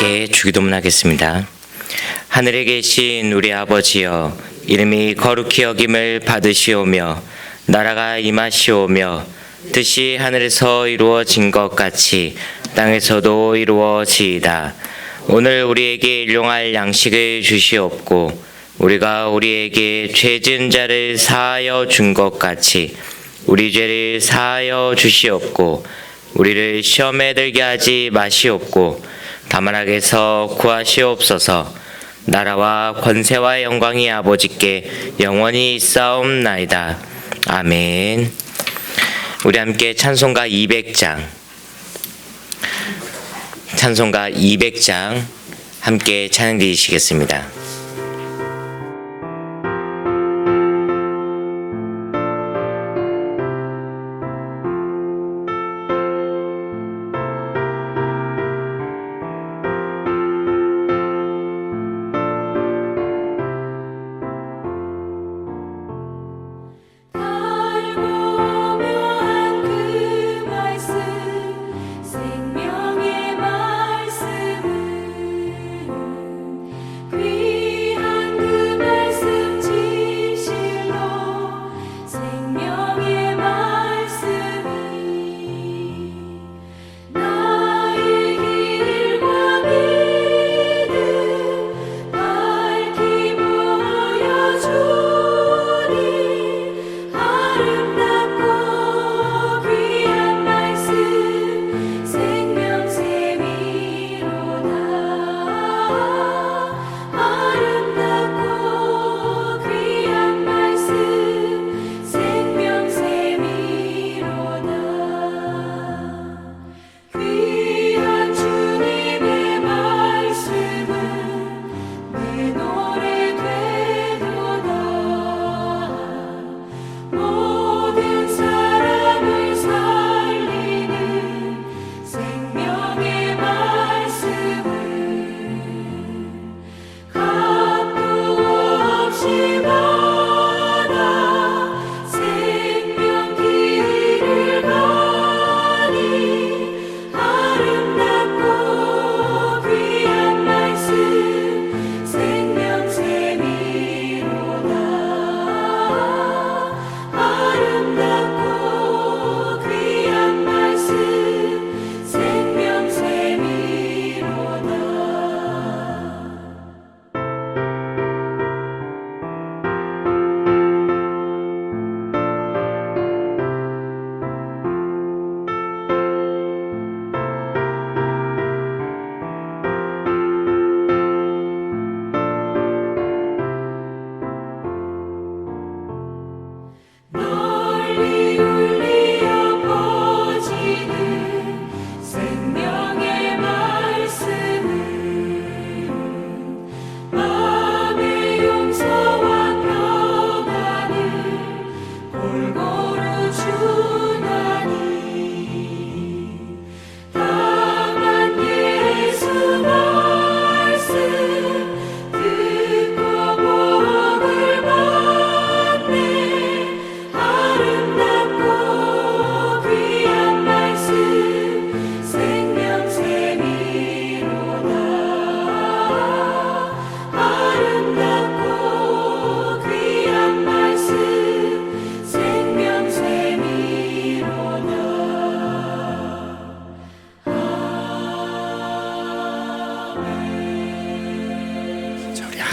함께 주기도문 하겠습니다. 하늘에 계신 우리 아버지여, 이름이 거룩히 여김을 받으시오며 나라가 임하시오며 뜻이 하늘에서 이루어진 것 같이 땅에서도 이루어지이다. 오늘 우리에게 일용할 양식을 주시옵고 우리가 우리에게 죄 지은 자를 사하여 준 것 같이 우리 죄를 사하여 주시옵고 우리를 시험에 들게 하지 마시옵고 다만 악에서 구하시옵소서. 나라와 권세와 영광이 아버지께 영원히 있사옵나이다. 아멘. 우리 함께 찬송가 200장 함께 찬양 드리시겠습니다.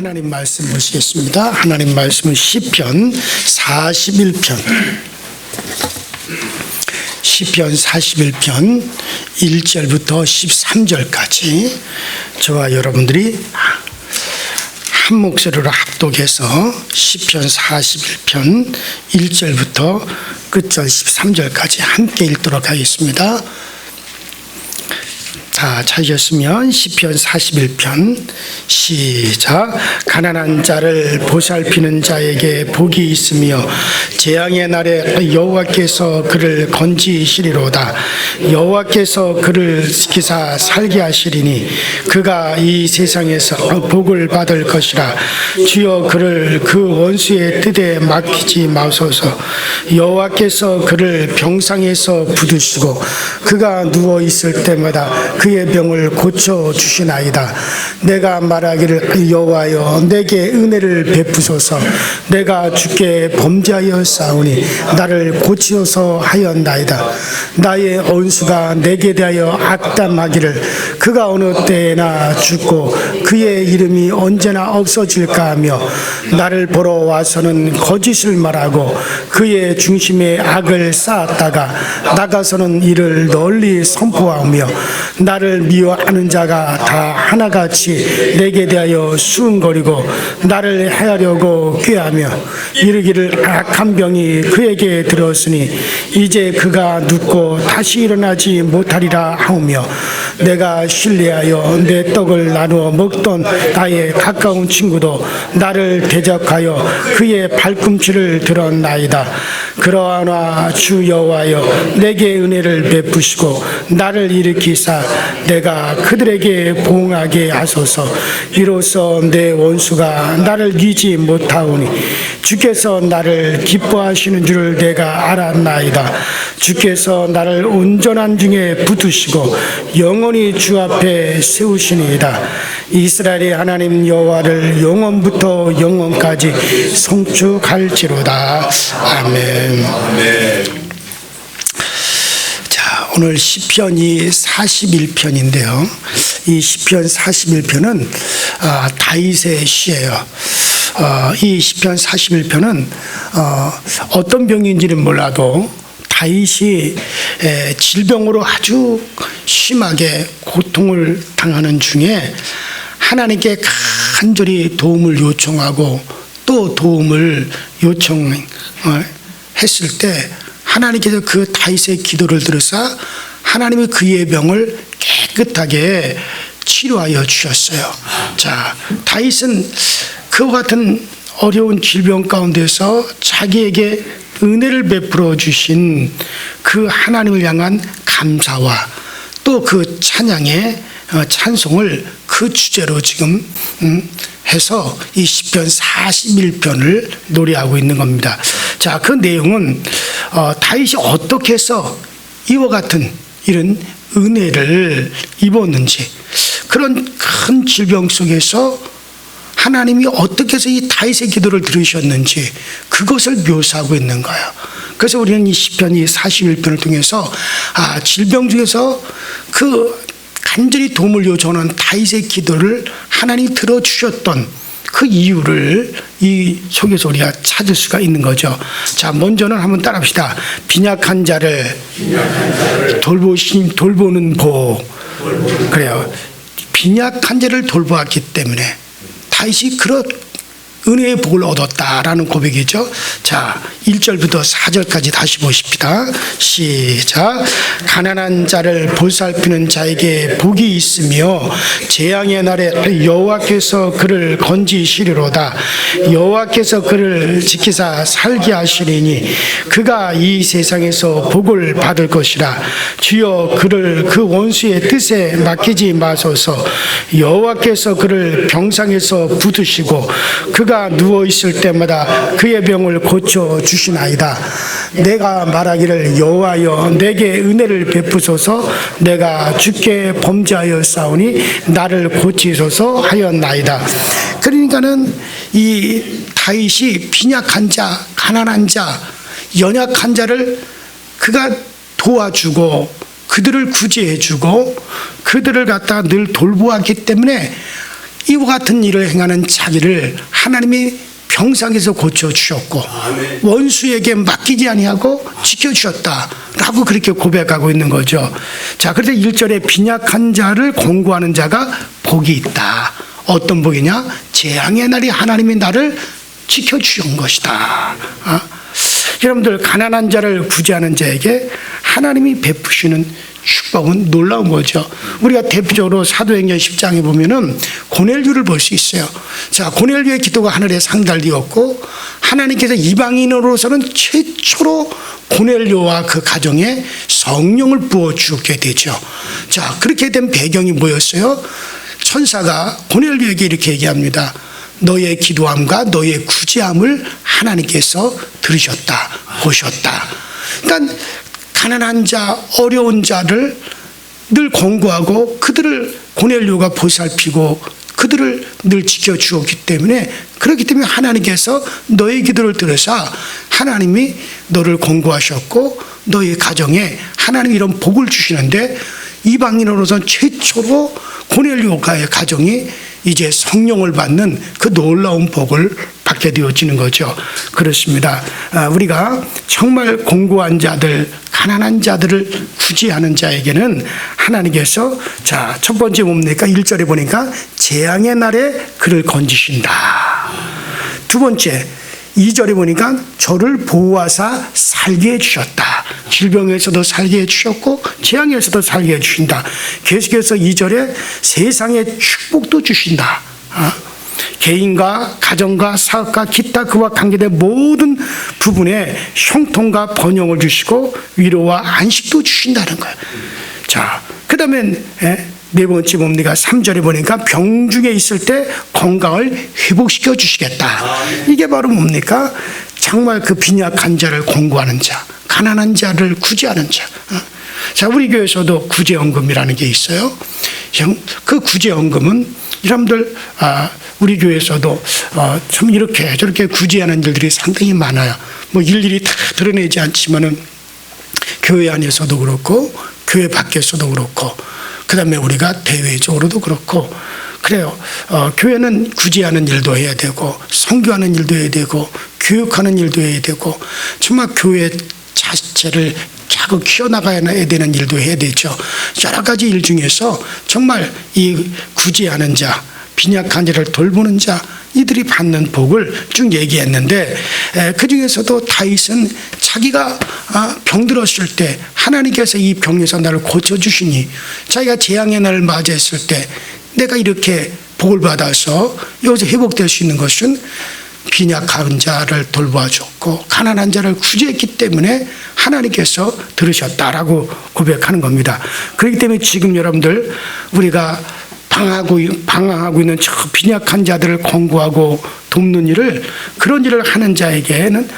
하나님 말씀 보시겠습니다. 하나님 말씀은 시편 41편 1절부터 13절까지 저와 여러분들이 한 목소리로 합독해서 시편 41편 1절부터 끝절 13절까지 함께 읽도록 하겠습니다. 자, 찾으셨으면 시편 41편 시작. 가난한 자를 보살피는 자에게 복이 있으며 재앙의 날에 여호와께서 그를 건지시리로다. 여호와께서 그를 지키사 살게 하시리니 그가 이 세상에서 복을 받을 것이라. 주여 그를 그 원수의 뜻에 맡기지 마소서. 여호와께서 그를 병상에서 부두시고 그가 누워 있을 때마다 그 그의 병을 고쳐 주시나이다. 내가 말하기를 여호와여 내게 은혜를 베푸소서. 내가 주께 범죄하여 싸우니 나를 고치소서 하였나이다. 나의 원수가 내게 대하여 악담하기를 그가 어느 때나 죽고 그의 이름이 언제나 없어질까 하며 나를 보러 와서는 거짓을 말하고 그의 중심에 악을 쌓았다가 나가서는 이를 널리 선포하며 나를 미워하는 자가 다 하나같이 내게 대하여 수군거리고 나를 해하려고 꾀하며 이르기를 악한 병이 그에게 들었으니 이제 그가 눕고 다시 일어나지 못하리라 하오며 내가 신뢰하여 내 떡을 나누어 먹던 나의 가까운 친구도 나를 대적하여 그의 발꿈치를 들었나이다. 그러나 주 여호와여 내게 은혜를 베푸시고 나를 일으키사 내가 그들에게 보응하게 하소서. 이로써 내 원수가 나를 이기지 못하오니 주께서 나를 기뻐하시는 줄을 내가 알았나이다. 주께서 나를 온전한 중에 붙으시고 영원히 주 앞에 세우시니이다. 이스라엘의 하나님 여호와를 영원부터 영원까지 송축할지로다. 아멘. 자, 오늘 시편이 41편인데요. 이 시편 41편은 다윗의 시예요. 이 시편 41편은 어떤 병인지는 몰라도 다윗이 질병으로 아주 심하게 고통을 당하는 중에 하나님께 간절히 도움을 요청하고 또 도움을 요청했을 때 하나님께서 그 다윗의 기도를 들으사 하나님이 그의 병을 깨끗하게 치료하여 주셨어요. 자, 다윗은 그와 같은 어려운 질병 가운데서 자기에게 은혜를 베풀어 주신 그 하나님을 향한 감사와 또 그 찬양의 찬송을 그 주제로 지금 해서 이 시편 41편을 노래하고 있는 겁니다. 자, 그 내용은 다윗이 어떻게 해서 이와 같은 이런 은혜를 입었는지, 그런 큰 질병 속에서 하나님이 어떻게 해서 이 다윗의 기도를 들으셨는지 그것을 묘사하고 있는 거예요. 그래서 우리는 이 시편 이 41편을 통해서 질병 중에서 그 간절히 도움을 요청하는 다윗의 기도를 하나님이 들어주셨던 그 이유를 이 속에서 우리가 찾을 수가 있는 거죠. 자, 먼저는 한번 따라합시다. 빈약한 자를 돌보는 복. 그래요. 빈약한 자를 돌보았기 때문에 다윗이 그런 은혜의 복을 얻었다라는 고백이죠. 자, 1절부터 4절까지 다시 보십시다. 시작. 가난한 자를 보살피는 자에게 복이 있으며 재앙의 날에 여호와께서 그를 건지시리로다. 여호와께서 그를 지키사 살게 하시리니 그가 이 세상에서 복을 받을 것이라. 주여 그를 그 원수의 뜻에 맡기지 마소서. 여호와께서 그를 병상에서 붙으시고 그가 누워 있을 때마다 그의 병을 고쳐 주시나이다. 내가 말하기를 여호와여 내게 은혜를 베푸소서. 내가 주께 범죄하여 싸우니 나를 고치소서 하였나이다. 그러니까는 이 다윗이 빈약한 자, 가난한 자, 연약한 자를 그가 도와주고 그들을 구제해주고 그들을 갖다가 늘 돌보았기 때문에 이와 같은 일을 행하는 자기를 하나님이 병상에서 고쳐주셨고 원수에게 맡기지 아니하고 지켜주셨다라고 그렇게 고백하고 있는 거죠. 자, 그래서 1절에 빈약한 자를 권고하는 자가 복이 있다. 어떤 복이냐? 재앙의 날이 하나님이 나를 지켜주신 것이다. 여러분들, 가난한 자를 구제하는 자에게 하나님이 베푸시는 축복은 놀라운 거죠. 우리가 대표적으로 사도행전 10장에 보면은 고넬료를 볼 수 있어요. 자, 고넬료의 기도가 하늘에 상달되었고 하나님께서 이방인으로서는 최초로 고넬료와 그 가정에 성령을 부어 주게 되죠. 자, 그렇게 된 배경이 뭐였어요? 천사가 고넬료에게 이렇게 얘기합니다. 너의 기도함과 너의 구제함을 하나님께서 들으셨다, 보셨다. 그러니까 가난한 자, 어려운 자를 늘 권고하고 그들을 고넬료가 보살피고 그들을 늘 지켜주었기 때문에, 그렇기 때문에 하나님께서 너의 기도를 들으사 하나님이 너를 권고하셨고 너의 가정에 하나님이 이런 복을 주시는데, 이방인으로서는 최초로 고넬료가의 가정이 이제 성령을 받는 그 놀라운 복을 받게 되어지는 거죠. 그렇습니다. 우리가 정말 공고한 자들, 가난한 자들을 구제하는 자에게는 하나님께서, 자, 첫 번째 뭡니까? 1절에 보니까 재앙의 날에 그를 건지신다. 두 번째 2절에 보니까 저를 보호하사 살게 해주셨다. 질병에서도 살게 해주셨고 재앙에서도 살게 해주신다. 계속해서 2절에 세상의 축복도 주신다. 개인과 가정과 사업과 기타 그와 관계된 모든 부분에 형통과 번영을 주시고 위로와 안식도 주신다는 거예요. 자, 그 다음에 네 번째 뭡니까? 3절에 보니까 병중에 있을 때 건강을 회복시켜 주시겠다. 이게 바로 뭡니까? 정말 그 빈약한 자를 공고하는 자, 가난한 자를 구제하는 자. 자, 우리 교회에서도 구제헌금이라는 게 있어요. 그 구제헌금은 여러분들, 우리 교회에서도 참 이렇게 저렇게 구제하는 일들이 상당히 많아요. 뭐 일일이 다 드러내지 않지만은 교회 안에서도 그렇고 교회 밖에서도 그렇고, 그 다음에 우리가 대외적으로도 그렇고 그래요. 교회는 구제하는 일도 해야 되고 선교하는 일도 해야 되고 교육하는 일도 해야 되고, 정말 교회 자체를 자꾸 키워나가야 되는 일도 해야 되죠. 여러 가지 일 중에서 정말 이 구제하는 자, 빈약한 자를 돌보는 자, 이들이 받는 복을 쭉 얘기했는데, 그 중에서도 다윗은 자기가 병들었을 때 하나님께서 이 병에서 나를 고쳐주시니, 자기가 재앙의 날을 맞이했을 때 내가 이렇게 복을 받아서 여기서 회복될 수 있는 것은 빈약한 자를 돌봐줬고 가난한 자를 구제했기 때문에 하나님께서 들으셨다라고 고백하는 겁니다. 그렇기 때문에 지금 여러분들, 우리가 방황하고 있는 저 빈약한 자들을 권고하고 돕는 일을, 그런 일을 하는 자에게는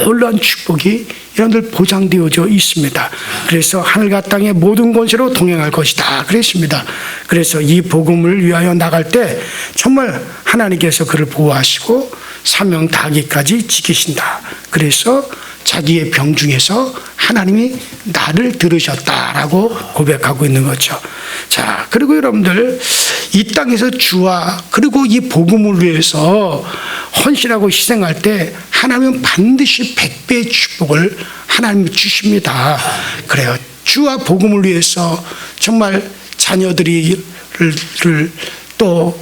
놀라운 축복이 여러분들 보장되어져 있습니다. 그래서 하늘과 땅의 모든 권세로 동행할 것이다 그랬습니다. 그래서 이 복음을 위하여 나갈 때 정말 하나님께서 그를 보호하시고 사명 다하기까지 지키신다. 그래서 자기의 병 중에서 하나님이 나를 들으셨다라고 고백하고 있는 거죠. 자, 그리고 여러분들, 이 땅에서 주와 그리고 이 복음을 위해서 헌신하고 희생할 때 하나님은 반드시 100배의 축복을 하나님이 주십니다. 그래요. 주와 복음을 위해서 정말 자녀들이 또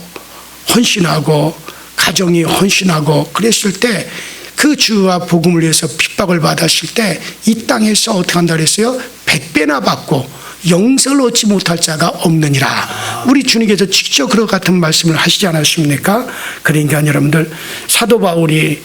헌신하고 가정이 헌신하고 그랬을 때, 그 주와 복음을 위해서 핍박을 받았을 때 이 땅에서 어떻게 한다 그랬어요? 100배나 받고 영생을 얻지 못할 자가 없느니라. 우리 주님께서 직접 그런 같은 말씀을 하시지 않았습니까? 그러니까 여러분들, 사도 바울이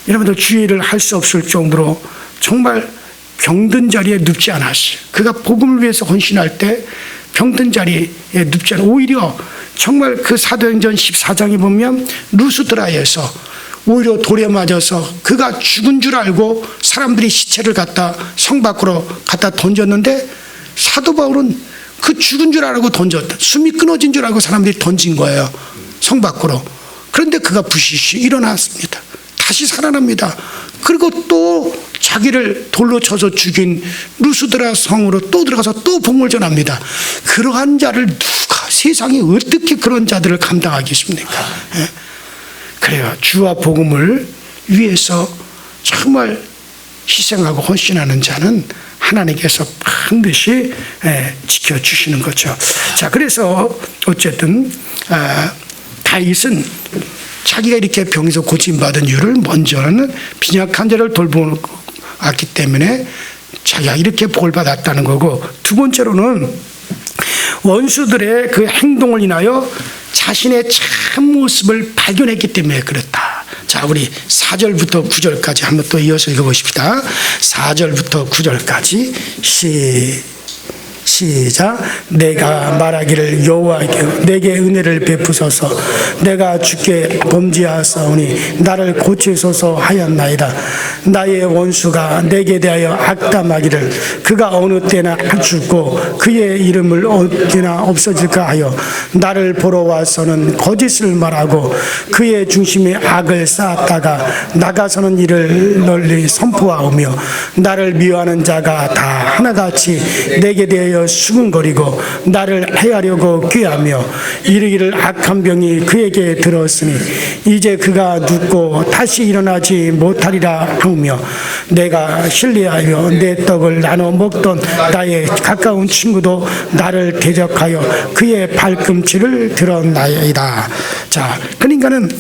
여러분들 주의를 할 수 없을 정도로 정말 병든 자리에 눕지 않았어요. 그가 복음을 위해서 헌신할 때 병든 자리에 눕지 않아, 오히려 정말 그 사도행전 14장에 보면 루스드라에서 오히려 돌에 맞아서 그가 죽은 줄 알고 사람들이 시체를 갖다 성 밖으로 갖다 던졌는데, 사도 바울은 그 죽은 줄 알고 던졌다. 숨이 끊어진 줄 알고 사람들이 던진 거예요, 성 밖으로. 그런데 그가 부시시 일어났습니다. 다시 살아납니다. 그리고 또 자기를 돌로 쳐서 죽인 루스드라 성으로 또 들어가서 또 복음을 전합니다. 그러한 자를 누가, 세상에 어떻게 그런 자들을 감당하겠습니까? 그래요. 주와 복음을 위해서 정말 희생하고 헌신하는 자는 하나님께서 반드시 지켜주시는 거죠. 자, 그래서 어쨌든 다윗은 자기가 이렇게 병에서 고침받은 이유를 먼저는 빈약한 자를 돌보았기 때문에 자기가 이렇게 복을 받았다는 거고, 두 번째로는 원수들의 그 행동을 인하여 자신의 참 모습을 발견했기 때문에 그렇다. 자, 우리 4절부터 9절까지 한번 또 이어서 읽어보십시다. 4절부터 9절까지 시작. 내가 말하기를 여호와께 내게 은혜를 베푸소서. 내가 주께 범죄하사오니 나를 고치소서 하였나이다. 나의 원수가 내게 대하여 악담하기를 그가 어느 때나 죽고 그의 이름을 어디나 없어질까 하여 나를 보러 와서는 거짓을 말하고 그의 중심에 악을 쌓았다가 나가서는 이를 널리 선포하오며 나를 미워하는 자가 다 하나같이 내게 대하여 수군거리고 나를 해하려고 꾀하며 이르기를 악한 병이 그에게 들었으니 이제 그가 눕고 다시 일어나지 못하리라 하며 내가 신뢰하여 내 떡을 나눠 먹던 나의 가까운 친구도 나를 대적하여 그의 발꿈치를 들었나이다. 자, 그러니까는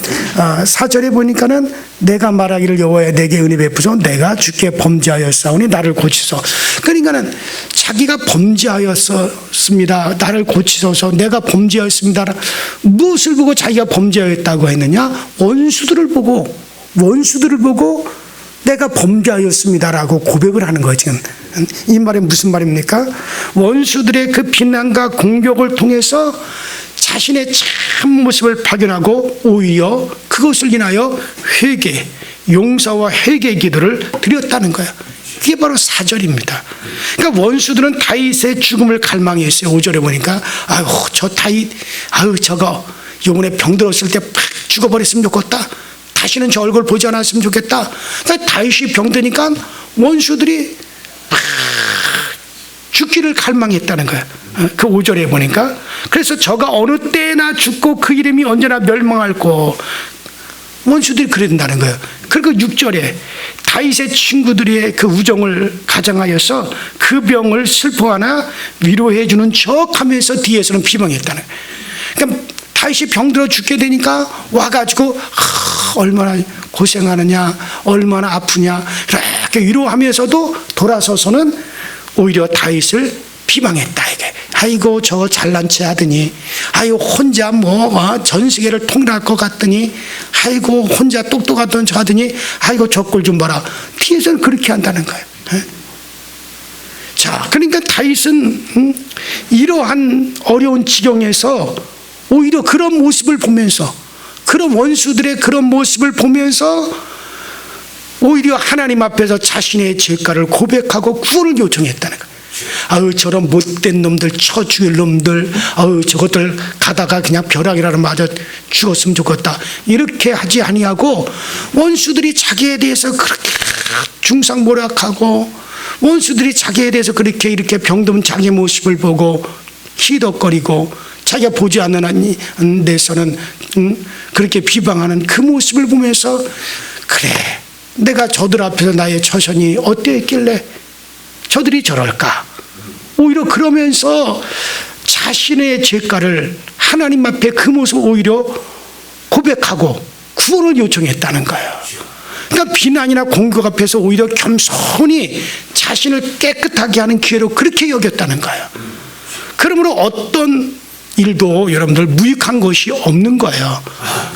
4절에 보니까는 내가 말하기를 여호와여 내게 은혜 베푸소 내가 주께 범죄하였사오니 나를 고치소. 그러니까는 자기가 범죄하였습니다. 나를 고치소서. 내가 범죄하였습니다. 무엇을 보고 자기가 범죄하였다고 했느냐? 원수들을 보고 내가 범죄하였습니다라고 고백을 하는 거예요. 지금 이 말이 무슨 말입니까? 원수들의 그 비난과 공격을 통해서 자신의 참 모습을 발견하고 오히려 그것을 인하여 회개, 용서와 회개 기도를 드렸다는 거예요. 그게 바로 4절입니다. 그러니까 원수들은 다윗의 죽음을 갈망했어요. 5절에 보니까 아유 저 다윗 저거 요번에 병들었을 때 팍 죽어버렸으면 좋겠다. 다시는 저 얼굴 보지 않았으면 좋겠다. 그러니까 다윗이 병드니까 원수들이 팍 죽기를 갈망했다는 거예요. 그 5절에 보니까 그래서 저가 어느 때나 죽고 그 이름이 언제나 멸망할고 원수들이 그런다는 거예요. 그리고 6절에 다윗의 친구들의 그 우정을 가장하여서 그 병을 슬퍼하나 위로해 주는 척하면서 뒤에서는 비방했다는 거예요. 그러니까 다윗이 병들어 죽게 되니까 와가지고 얼마나 고생하느냐 얼마나 아프냐 이렇게 위로하면서도 돌아서서는 오히려 다윗을 비방했다. 이게 아이고 저 잘난 체 하더니 아이고 혼자 전 세계를 통일할 것 같더니 아이고 혼자 똑똑하던 저 하더니 아이고 저 꼴 좀 봐라. 뒤에서는 그렇게 한다는 거예요. 자, 그러니까 다윗은 이러한 어려운 지경에서 오히려 그런 모습을 보면서 그런 원수들의 그런 모습을 보면서 오히려 하나님 앞에서 자신의 죄가를 고백하고 구원을 요청했다는 거예요. 아유 저런 못된 놈들 쳐 죽일 놈들 아유 저것들 가다가 그냥 벼락이라도 맞아 죽었으면 좋겠다 이렇게 하지 아니하고 원수들이 자기에 대해서 그렇게 중상모략하고 원수들이 자기에 대해서 그렇게 이렇게 병든 자기 모습을 보고 희덕거리고 자기가 보지 않는 데서는 그렇게 비방하는 그 모습을 보면서 그래 내가 저들 앞에서 나의 처선이 어땠길래 저들이 저럴까? 오히려 그러면서 자신의 죄가를 하나님 앞에 그 모습 오히려 고백하고 구원을 요청했다는 거예요. 그러니까 비난이나 공격 앞에서 오히려 겸손히 자신을 깨끗하게 하는 기회로 그렇게 여겼다는 거예요. 그러므로 어떤 일도 여러분들 무익한 것이 없는 거예요.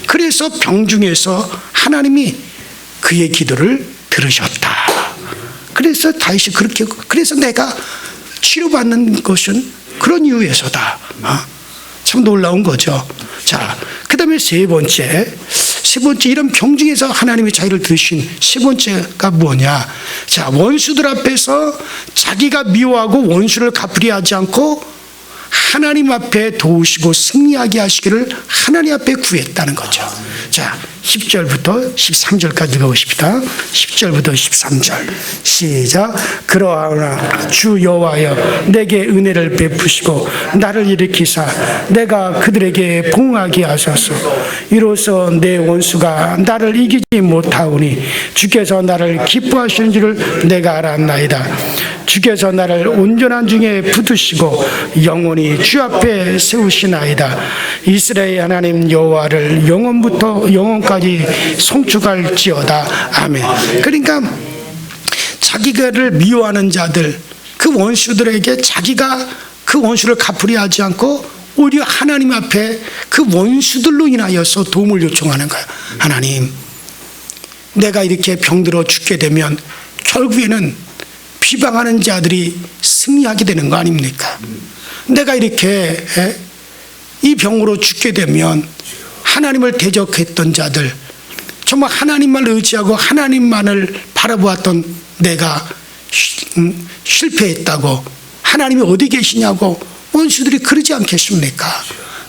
그래서 병중에서 하나님이 그의 기도를 들으셨다. 그래서 다윗이 그렇게 그래서 내가 치료받는 것은 그런 이유에서다. 참 놀라운 거죠. 자, 그 다음에 세 번째 이런 병중에서 하나님이 자기를 들으신 세 번째가 뭐냐? 자, 원수들 앞에서 자기가 미워하고 원수를 갚으려 하지 않고 하나님 앞에 도우시고 승리하게 하시기를 하나님 앞에 구했다는 거죠. 자, 10절부터 13절까지 읽어보십시다. 10절부터 13절 시작. 그러하나 주 여호와여 내게 은혜를 베푸시고 나를 일으키사 내가 그들에게 봉하게 하소서. 이로써 내 원수가 나를 이기지 못하오니 주께서 나를 기뻐하시는 줄을 내가 알았나이다. 주께서 나를 온전한 중에 붙드시고 영원히 주 앞에 세우시나이다. 이스라엘 하나님 여호와를 영원부터 영원까지 송축할지어다. 아멘. 그러니까 자기를 미워하는 자들 그 원수들에게 자기가 그 원수를 갚으려 하지 않고 오히려 하나님 앞에 그 원수들로 인하여서 도움을 요청하는 거예요. 하나님 내가 이렇게 병들어 죽게 되면 결국에는 비방하는 자들이 승리하게 되는 거 아닙니까? 내가 이렇게 이 병으로 죽게 되면 하나님을 대적했던 자들, 정말 하나님만 의지하고 하나님만을 바라보았던 내가 실패했다고 하나님이 어디 계시냐고 원수들이 그러지 않겠습니까?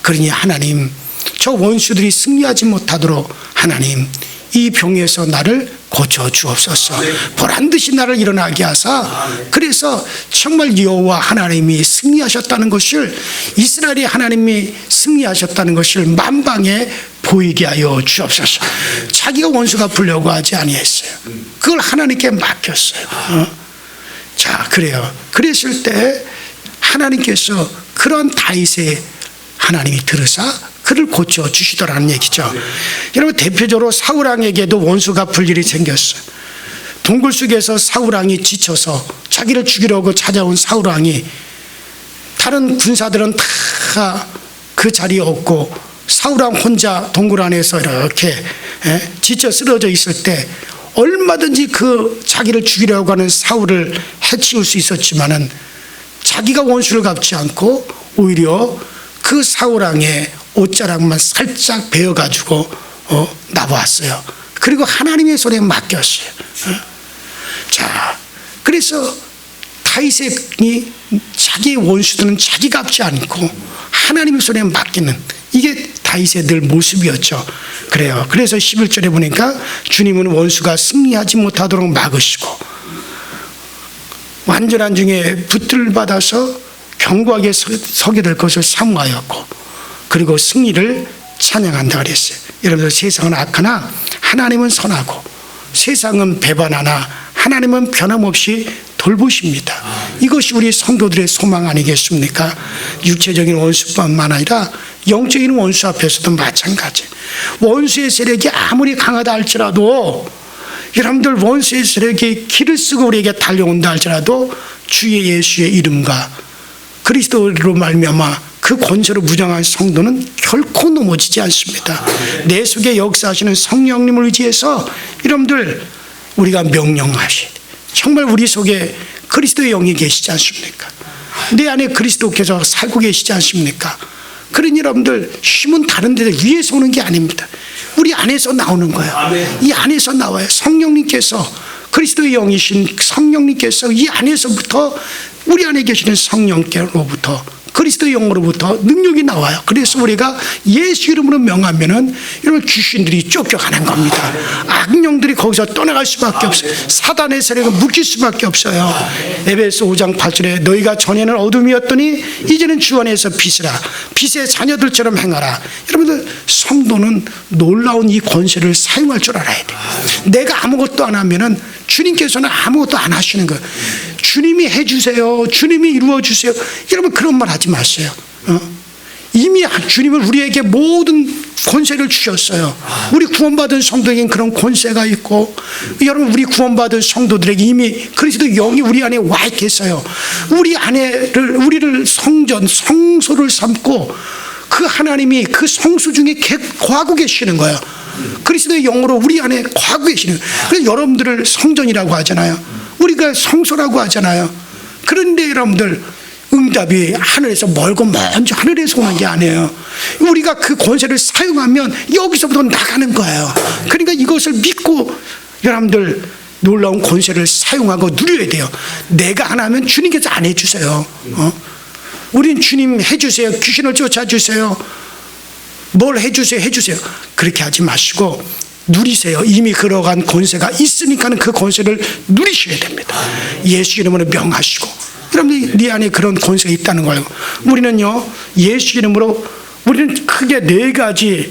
그러니 하나님, 저 원수들이 승리하지 못하도록 하나님 이 병에서 나를 고쳐 주옵소서. 보란듯이 나를 일어나게 하사, 그래서 정말 여호와 하나님이 승리하셨다는 것을, 이스라엘의 하나님이 승리하셨다는 것을 만방에 보이게 하여 주옵소서. 자기가 원수가 부려고 하지 아니했어요. 그걸 하나님께 맡겼어요. 자, 그래요. 그랬을 때 하나님께서 그런 다윗의 하나님이 들으사 그를 고쳐 주시더라는 얘기죠. 여러분, 대표적으로 사울왕에게도 원수가 불 일이 생겼어요. 동굴 속에서 사울왕이 지쳐서 자기를 죽이려고 찾아온 사울왕이, 다른 군사들은 다 그 자리에 없고 사울왕 혼자 동굴 안에서 이렇게 지쳐 쓰러져 있을 때 얼마든지 그 자기를 죽이려고 하는 사울을 해치울 수 있었지만은 자기가 원수를 갚지 않고 오히려 그 사울왕의 옷자락만 살짝 베어가지고 나왔어요. 그리고 하나님의 손에 맡겼어요. 자, 그래서 다윗이 자기의 원수들은 자기 갚지 않고 하나님의 손에 맡기는, 이게 다윗의 늘 모습이었죠. 그래요. 그래서 11절에 보니까 주님은 원수가 승리하지 못하도록 막으시고 완전한 중에 붙들 받아서 견고하게 서게 될 것을 사모하였고, 그리고 승리를 찬양한다 그랬어요. 여러분들, 세상은 악하나 하나님은 선하고, 세상은 배반하나 하나님은 변함없이 돌보십니다. 이것이 우리 성도들의 소망 아니겠습니까? 육체적인 원수뿐만 아니라 영적인 원수 앞에서도 마찬가지. 원수의 세력이 아무리 강하다 할지라도, 여러분들, 원수의 세력이 길을 쓰고 우리에게 달려온다 할지라도 주의 예수의 이름과 그리스도로 말미암아 그 권세로 무장한 성도는 결코 넘어지지 않습니다. 내 속에 역사하시는 성령님을 의지해서 여러분들, 우리가 명령하시, 정말 우리 속에 그리스도의 영이 계시지 않습니까? 내 안에 그리스도께서 살고 계시지 않습니까? 그러니 여러분들, 힘은 다른 데 위에서 오는 게 아닙니다. 우리 안에서 나오는 거예요. 이 안에서 나와요. 성령님께서, 그리스도의 영이신 성령님께서 이 안에서부터, 우리 안에 계시는 성령께로부터, 그리스도의 영으로부터 능력이 나와요. 그래서 우리가 예수 이름으로 명하면은 이런 귀신들이 쫓겨가는 겁니다. 악령들이 거기서 떠나갈 수밖에 없어요. 사단의 세력은 묶일 수밖에 없어요. 에베소 5장 8절에 너희가 전에는 어둠이었더니 이제는 주 안에서 빛이라, 빛의 자녀들처럼 행하라. 여러분들, 성도는 놀라운 이 권세를 사용할 줄 알아야 돼요. 내가 아무것도 안 하면은 주님께서는 아무것도 안 하시는 거예요. 주님이 해주세요, 주님이 이루어주세요, 여러분 그런 말 하지 마세요. 이미 주님은 우리에게 모든 권세를 주셨어요. 우리 구원받은 성도에게는 그런 권세가 있고, 여러분, 우리 구원받은 성도들에게 이미 그리스도 영이 우리 안에 와 있겠어요. 우리를 성전, 성소를 삼고 그 하나님이 그 성수 중에 거하고 계시는 거예요. 그리스도의 영으로 우리 안에 거하고 계시는 거예요. 그래서 여러분들을 성전이라고 하잖아요. 우리가 성소라고 하잖아요. 그런데 여러분들, 응답이 하늘에서 멀고 먼저 하늘에서 오는 게 아니에요. 우리가 그 권세를 사용하면 여기서부터 나가는 거예요. 그러니까 이것을 믿고 여러분들 놀라운 권세를 사용하고 누려야 돼요. 내가 안 하면 주님께서 안 해주세요. 우린 주님 해주세요, 귀신을 쫓아주세요, 뭘 해주세요, 해주세요, 그렇게 하지 마시고 누리세요. 이미 걸어간 권세가 있으니까는 그 권세를 누리셔야 됩니다. 예수 이름으로 명하시고, 여러분들, 네 안에 그런 권세가 있다는 거예요. 우리는요, 예수 이름으로, 우리는 크게 4가지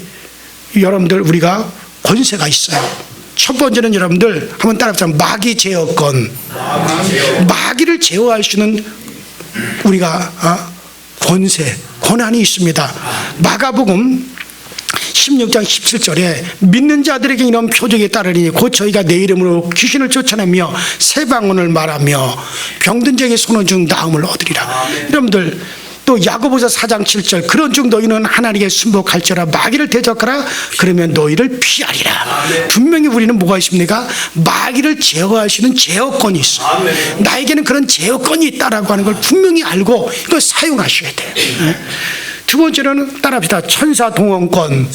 여러분들 우리가 권세가 있어요. 첫 번째는 여러분들 한번 따라합시다. 마귀 제어권. 마귀를 제어할 수 있는 우리가 권세, 권한이 있습니다. 마가복음 16장 17절에 믿는 자들에게 이런 표적이 따르니 곧 저희가 내 이름으로 귀신을 쫓아내며 새 방언을 말하며 병든 자에게 손을 준 나음을 얻으리라. 여러분들, 또 야고보서 4장 7절 그런 중 너희는 하나님께 순복할지어라 마귀를 대적하라 그러면 너희를 피하리라. 분명히 우리는 뭐가 있습니까? 마귀를 제어하시는 제어권이 있어. 나에게는 그런 제어권이 있다라고 하는 걸 분명히 알고 이걸 사용하셔야 돼요. 두 번째로는 따라합시다. 천사 동원권.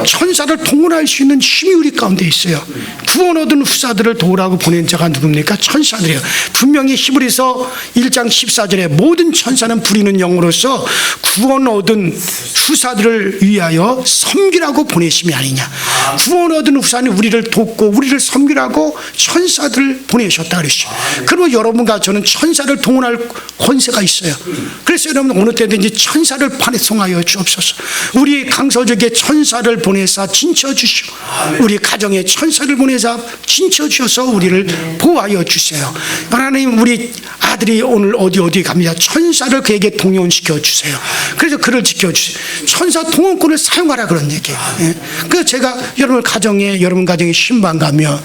천사를 동원할 수 있는 힘이 우리 가운데 있어요. 구원 얻은 후사들을 도우라고 보낸 자가 누굽니까? 천사들이에요. 분명히 히브리서 1장 14절에 모든 천사는 부리는 영으로서 구원 얻은 후사들을 위하여 섬기라고 보내심이 아니냐. 구원 얻은 후사는 우리를 돕고 우리를 섬기라고 천사들을 보내셨다 그랬죠. 그러면 여러분과 저는 천사를 동원할 권세가 있어요. 그래서 여러분 어느 때든지 천사를 파송하여 주옵소서. 우리 강서적에 천사를 보내사 진쳐 주시고 우리 가정에 천사를 보내사 진쳐 주셔서 우리를 보호하여 주세요. 하나님 우리 아들이 오늘 어디 갑니다. 천사를 그에게 동원시켜 주세요. 그래서 그를 지켜주세요. 천사 동원권을 사용하라 그런 얘기예요. 그래서 제가 여러분 가정에 신방가며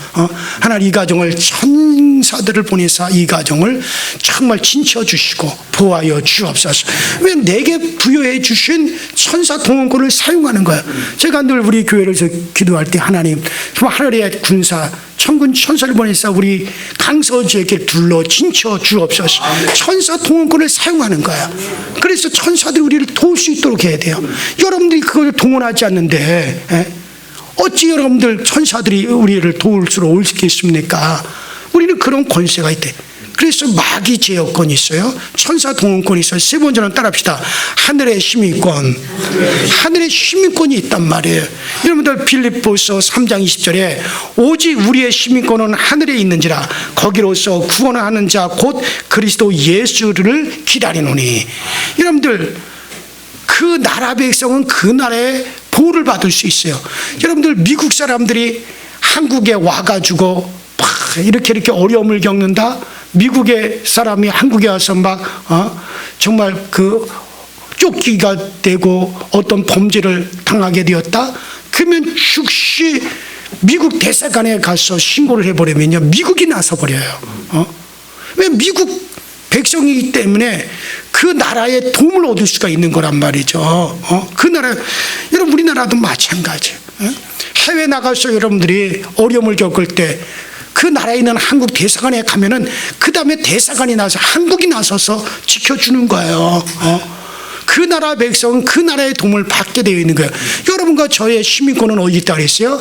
하나님 이 가정을 천사들을 보내사 이 가정을 정말 진쳐 주시고 보호하여 주옵소서. 왜 내게 부여해 주신 천사 동원권을 사용하는 거야. 제가 늘 우리 교회에서 기도할 때 하나님 하늘의 군사 천군 천사를 보내서 우리 강서지역에 둘러 진쳐 주옵소서. 천사 동원권을 사용하는 거야. 그래서 천사들이 우리를 도울 수 있도록 해야 돼요. 여러분들이 그걸 동원하지 않는데 어찌 여러분들 천사들이 우리를 도울 수 있겠습니까? 우리는 그런 권세가 있대. 그래서 마귀 제어권이 있어요. 천사 동원권이 있어요. 세 번째는 따라합시다. 하늘의 시민권. 하늘의 시민권이 있단 말이에요. 여러분들 빌립보서 3장 20절에 오직 우리의 시민권은 하늘에 있는지라 거기로서 구원하는 자 곧 그리스도 예수를 기다리노니. 여러분들 그 나라 백성은 그 나라의 보호를 받을 수 있어요. 여러분들 미국 사람들이 한국에 와가지고 이렇게 어려움을 겪는다. 미국의 사람이 한국에 와서 정말 그 쫓기가 되고 어떤 범죄를 당하게 되었다. 그러면 즉시 미국 대사관에 가서 신고를 해버리면요 미국이 나서버려요. 왜? 미국 백성이기 때문에 그 나라의 도움을 얻을 수가 있는 거란 말이죠. 그 나라, 여러분 우리나라도 마찬가지예요. 해외 나가서 여러분들이 어려움을 겪을 때 그 나라에 있는 한국 대사관에 가면은 그 다음에 대사관이 나서 한국이 나서서 지켜주는 거예요. 그 나라 백성은 그 나라의 도움을 받게 되어 있는 거예요. 여러분과 저의 시민권은 어디 있다 그랬어요?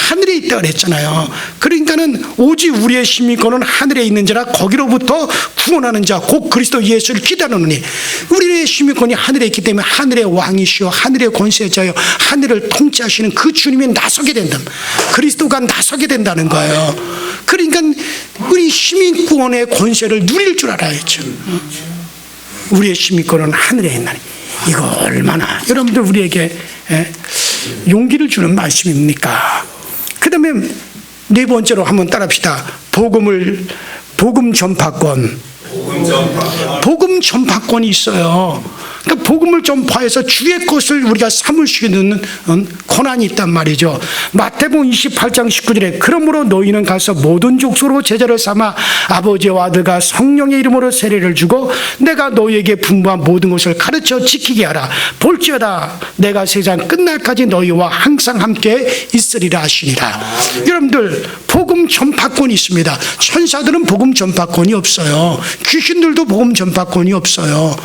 하늘에 있다 그랬잖아요. 그러니까는 오직 우리의 시민권은 하늘에 있는지라 거기로부터 구원하는 자 곧 그리스도 예수를 기다리노니. 우리의 시민권이 하늘에 있기 때문에 하늘의 왕이시여 하늘의 권세자여 하늘을 통치하시는 그 주님이 나서게 된다. 그리스도가 나서게 된다는 거예요. 그러니까 우리 시민권의 권세를 누릴 줄 알아야죠. 우리의 시민권은 하늘에 있나니. 이거 얼마나 여러분들 우리에게 용기를 주는 말씀입니까? 그 다음에 네 번째로 한번 따라합시다. 복음 전파권. 복음 전파권이 있어요. 그러니까 복음을 전파해서 주의 것을 우리가 삼을 수 있는 권한이 있단 말이죠. 마태복음 28장 19절에 그러므로 너희는 가서 모든 족속으로 제자를 삼아 아버지와 아들과 성령의 이름으로 세례를 주고 내가 너희에게 분부한 모든 것을 가르쳐 지키게 하라. 볼지어다 내가 세상 끝날까지 너희와 항상 함께 있으리라 하시니라. 여러분들 복음 전파권이 있습니다. 천사들은 복음 전파권이 없어요. 귀신들도 복음 전파권이 없어요.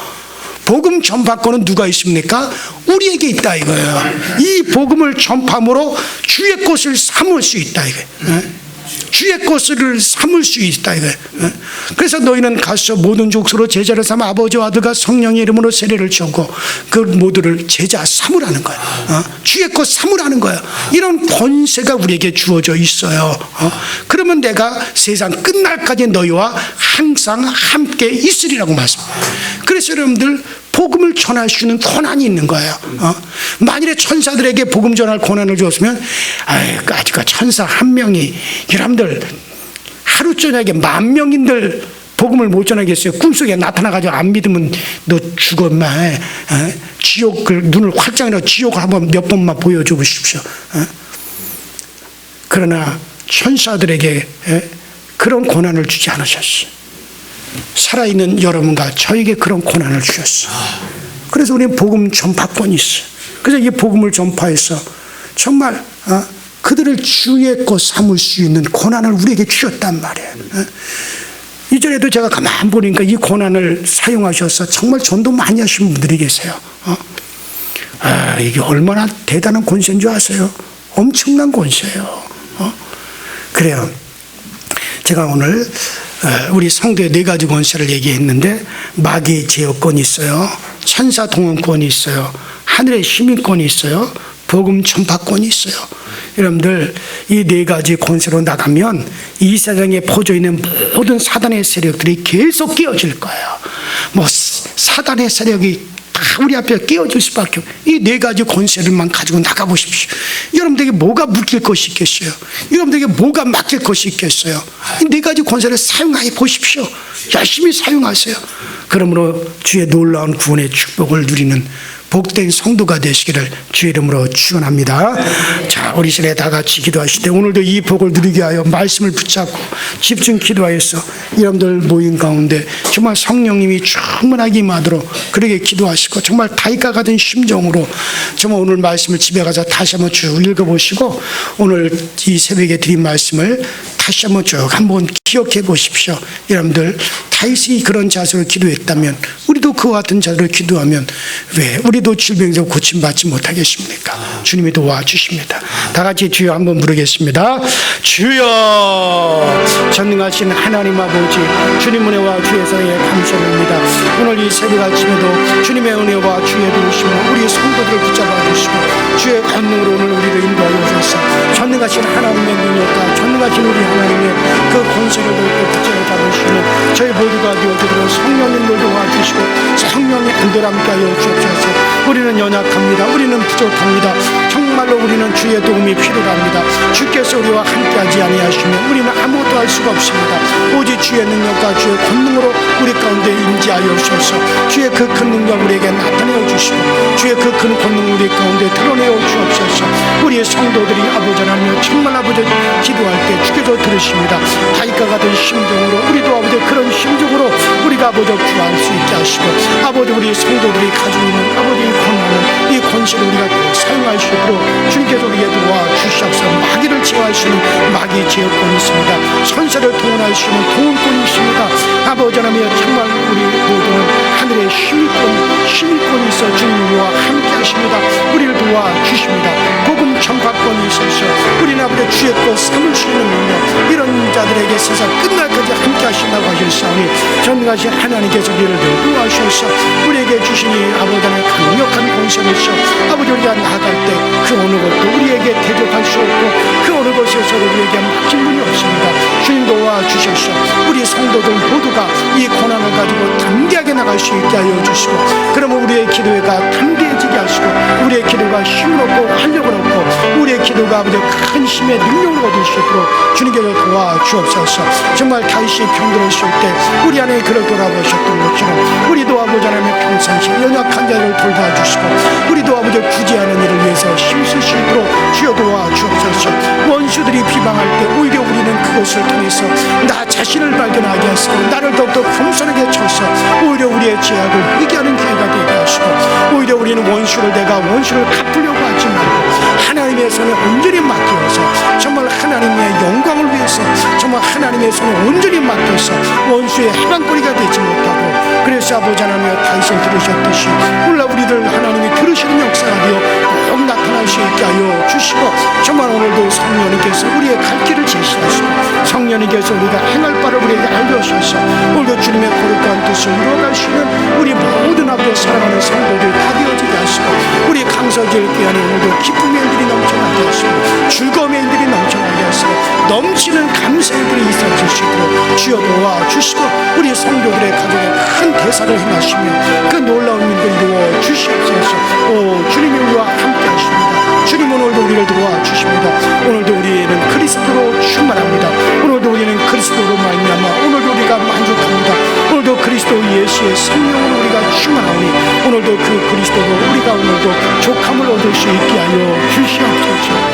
복음 전파권은 누가 있습니까? 우리에게 있다 이거예요. 이 복음을 전파함으로 주의 것을 삼을 수 있다 이거예요. 주의 것을 삼을 수 있다 이거예요. 그래서 너희는 가서 모든 족속으로 제자를 삼아 아버지와 아들과 성령의 이름으로 세례를 주고 그 모두를 제자 삼으라는 거예요. 주의 것 삼으라는 거예요. 이런 권세가 우리에게 주어져 있어요. 그러면 내가 세상 끝날까지 너희와 항상 함께 있으리라고 말씀합니다. 그래서 여러분들 복음을 전할 수 있는 권한이 있는 거예요. 만일에 천사들에게 복음 전할 권한을 주었으면 아직까 천사 한 명이 여러분들 하루 저녁에 10,000명인들 복음을 못 전하겠어요? 꿈속에 나타나가지고 안 믿으면 너 죽어 인마. 지옥을 눈을 활짝 열어 지옥을 한번 몇 번만 보여줘 보십시오. 그러나 천사들에게 그런 권한을 주지 않으셨어요. 살아있는 여러분과 저에게 그런 고난을 주셨어. 그래서 우리는 복음 전파권이 있어. 그래서 이 복음을 전파해서 정말 그들을 주의 것 삼을 수 있는 고난을 우리에게 주셨단 말이에요. 이전에도 제가 가만 보니까 이 고난을 사용하셔서 정말 전도 많이 하신 분들이 계세요. 이게 얼마나 대단한 권세인 줄 아세요? 엄청난 권세예요. 그래요. 제가 오늘 우리 성도의 4가지 권세를 얘기했는데, 마귀의 제어권이 있어요. 천사 동원권이 있어요. 하늘의 시민권이 있어요. 복음 전파권이 있어요. 여러분들 이 4가지 권세로 나가면 이 세상에 퍼져 있는 모든 사단의 세력들이 계속 깨어질 거예요. 뭐 사단의 세력이 다 우리 앞에 깨어질 수밖에 없어요. 이 4가지 권세를만 가지고 나가보십시오. 여러분들에게 뭐가 묶일 것이 있겠어요? 여러분들에게 뭐가 맡길 것이 있겠어요? 이 4가지 권세를 사용해 보십시오. 열심히 사용하세요. 그러므로 주의 놀라운 구원의 축복을 누리는 복된 성도가 되시기를 주의 이름으로 축원합니다. 자, 우리 시간에 다 같이 기도하실 때 오늘도 이 복을 누리게 하여 말씀을 붙잡고 집중 기도하여서 여러분들 모임 가운데 정말 성령님이 충만하게 임하도록 그렇게 기도하시고, 정말 다윗과 같은 심정으로 정말 오늘 말씀을 집에 가서 다시 한번 쭉 읽어보시고, 오늘 이 새벽에 드린 말씀을 다시 한번 쭉 한번 기억해 보십시오. 여러분들 다윗이 그런 자세로 기도했다면 우리도 그와 같은 자세로 기도하면 왜 우리도 질병에서 고침받지 못하겠습니까? 주님이 도와주십니다. 다 같이 주여 한번 부르겠습니다. 주여, 전능하신 하나님 아버지, 주님 은혜와 주의 사랑에 감사합니다. 오늘 이 새벽 아침에도 주님의 은혜와 주의 도우심으로 우리 성도들을 붙잡아 주시고 주의 권능으로 오늘 우리를 인도하여 주셔서 전능하신 하나님의 능력과 전능하신 우리 하나님의 그 권세를 넓게 붙잡아주시는 저희 모두가 되어주도록 성령님을 도와주시고 성령의 안도를 함께하여 주옵소서. 우리는 연약합니다. 우리는 부족합니다. 정말로 우리는 주의 도움이 필요합니다. 주께서 우리와 함께하지 아니하시면 우리는 아무것도 할 수가 없습니다. 오직 주의 능력과 주의 권능으로 우리 가운데 임재하여 주셔서 주의 그 큰 능력 우리에게 나타내어 주시고 주의 그 큰 권능 우리 가운데 드러내어 주옵소서. 우리의 성도들이 아버지 하나님 정말 아버지 기도할 때 주께서 들으십니다. 다윗과 같은 심정으로 우리도 아버지 그런 심정으로 우리가 아버지 구할 수 있게 하시고, 아버지 우리 성도들이 가지고 있는 아버지 권능을 이 권세를 우리가 사용할 수 있도록 주님께서 우리에게 도와주시옵소서. 마귀를 제어하시는 마귀 제어권이 있습니다. 선세를 동원할 수 있는 동원권이 있습니다. 아버지 하나님 정말 우리 모두는 하늘의 힘이권이 있어 주님과 함께 하십니다. 우리를 도와주십니다. 복음 전파권이 있어서 우리는 아버지 주의 것 삼을 수 있는 능력, 이런 자들에게 세상 끝날까지 함께 하신다고 하셨사오니 전능하신 하나님께서 우리를 도와주셔서 우리에게 주시니 아버지 하나님 강력한 권세를 주셔 아버지 우리가 나아갈 때 그 어느 것도 우리에게 대적할 수 없고 그 어느 것에서 우리에게 막힌 분이 없습니다. 주님 도와주셔서 우리 성도들 모두가 이 고난을 가지고 담대하게 나갈 수 있게 하여 주시고, 그러면 우리의 기도가 담대해지게 하시고 우리의 기도가 힘을 얻고 활력을 얻고 우리의 기도가 아버지 큰 힘의 능력을 얻을 수 있도록 주님께서 도와주옵소서. 정말 다윗이 병들었을 때 우리 안에 그를 돌아보셨던 것처럼 우리도 아버지 하나님의 평상시 연약한 자를 돌봐주시고 우리도 아버지 구제하는 일을 위해서 힘쓰시도록 주여 도와주옵소서. 원수들이 비방할 때 오히려 우리는 그것을 통해서 나 자신을 발견하게 하시고 나를 더욱더 겸손하게 쳐서 오히려 우리의 죄악을 회개하는 기회가 되게 하시고, 오히려 우리는 내가 원수를 갚으려고 하지 말고 하나님의 손에 온전히 맡겨서 정말 하나님의 영광을 위해서 정말 하나님의 손에 온전히 맡겨서 원수의 해방거리가 되지 못하고, 그래서 아버지 하나님의 다윗을 들으셨듯이 오늘 우리들 하나님이 들으시는 역사가 되어 꼭 나타날 수 있게 하여 주시고, 정말 오늘도 성령님께서 우리의 갈 길을 제시하시고 성령님께서 우리가 행할 바를 우리에게 알려주셔서 오늘도 주님의 거룩한 뜻을 이루어갈 수 있는 우리 모든 앞에 살아가는 성도들 다 되어지게 하시고, 우리 강서지을 교회안에 오늘도 기쁨의 일들이 넘쳐나게 하시고 즐거움의 일들이 넘쳐나게 하시고 넘치는 감사의 일들이 있어질 수 있도록 주여 도와주시고 우리 성도들의 가정에 큰 대사를 행하시며 그 놀라운 일들 이루어 주시옵소서. 오 주님이 우리와 함께 하십니다. 주님 오늘도 우리를 도와주십니다. 오늘도 우리는 그리스도로 충만합니다. 오늘도 우리는 그리스도로 말미암아 오늘도 우리가 만족합니다. 오늘도 그리스도 예수의 성령으로 우리가 충만하오니 오늘도 그 그리스도로 우리가 오늘도 족함을 얻을 수 있게 하여 주시옵소서.